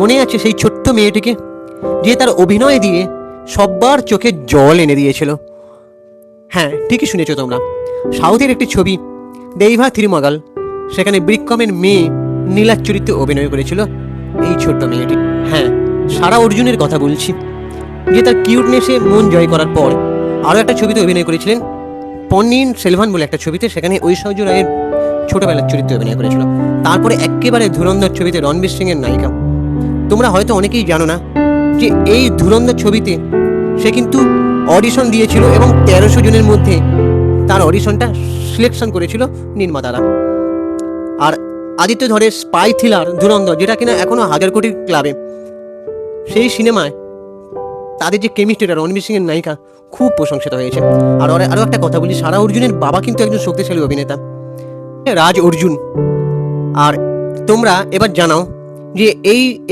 মনে আছে সেই ছোট্ট মেয়েটিকে, যে তার অভিনয় দিয়ে সব্বার চোখে জল এনে দিয়েছিল? হ্যাঁ, ঠিকই শুনেছো তোমরা। সাউথের একটি ছবি দেইভা থিরুমগাল, সেখানে ব্রিককমের মেয়ে নীলার চরিত্রে অভিনয় করেছিল এই ছোট্ট মেয়েটি। হ্যাঁ, সারা অর্জুনের কথা বলছি, যে তার কিউটনেসে মন জয় করার পর আরও একটা ছবিতে অভিনয় করেছিলেন, পন্নিয়িন সেলভান বলে একটা ছবিতে, সেখানে ঐশ্বর্য রায়ের ছোটবেলার চরিত্রে অভিনয় করেছিল। তারপরে একেবারে ধুরন্ধর ছবিতে রণবীর সিংয়ের নায়িকা। তোমরা হয়তো অনেকেই জানো না যে এই ধুরন্ধর ছবিতে সে কিন্তু অডিশন দিয়েছিল এবং 1300 জনের মধ্যে তার অডিশনটা সিলেকশন করেছিল নির্মাতারা। আর আদিত্য ধরের স্পাই থ্রিলার ধুরন্ধর, যেটা কিনা এখনো 1000 কোটির ক্লাবে, সেই সিনেমায় তাদের যে কেমিস্ট্রিটা, রণবীর সিংয়ের নায়িকা খুব প্রশংসিত হয়েছে। আর আরও একটা কথা বলি, সারা অর্জুনের বাবা কিন্তু একজন শক্তিশালী অভিনেতা, রাজ অর্জুন। আর তোমরা এবার জানাও যে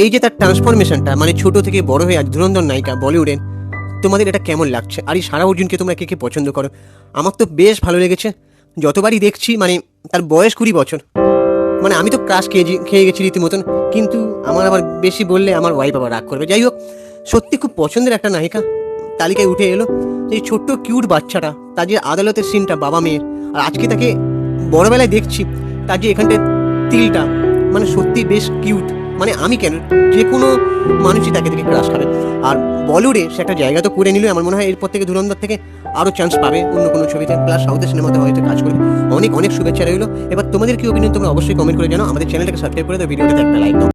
এই যে তার ট্রান্সফরমেশনটা, মানে ছোট থেকে বড় হয়ে আজ ধুরন্ধর নায়িকা বলিউডের, তোমাদের এটা কেমন লাগছে? আর এই সারা অর্জুনকে তোমরা কে কে পছন্দ করো? আমার তো বেশ ভালো লেগেছে, যতবারই দেখছি। মানে তার বয়স 20 বছর, মানে আমি তো ক্রাশ খেয়ে গেছি রীতিমতন। কিন্তু আমার আবার বেশি বললে আমার ওয়াইফ আবার রাগ করবে। যাই হোক, সত্যি খুব পছন্দের একটা নায়িকা তালিকায় উঠে এলো। এই ছোট্ট কিউট বাচ্চাটা, তার যে আদালতের সিনটা বাবা মেয়ের, আর আজকে তাকে বড়বেলায় দেখছি, তার যে এখানটায় তিলটা, মানে সত্যি বেশ কিউট। মানে আমি কেন, যে কোনো মানুষই তাকে দেখে ক্রাশ খাবে। আর বলিউডে সে একটা জায়গা তো করে নিল। আমার মনে হয় এরপর থেকে ধুরন্ধর থেকে আরও চান্স পাবে অন্য কোনো ছবিতে, প্লাস সাউথের সিনেমাতে হয়তো কাজ করবে। অনেক অনেক শুভেচ্ছা রইলো। এবার তোমাদের কি অপিনিয়ন তোমরা অবশ্যই কমেন্ট করে জানাও। আমাদের চ্যানেলটাকে সাবস্ক্রাইব করে দাও, ভিডিওটাতে একটা লাইক দাও।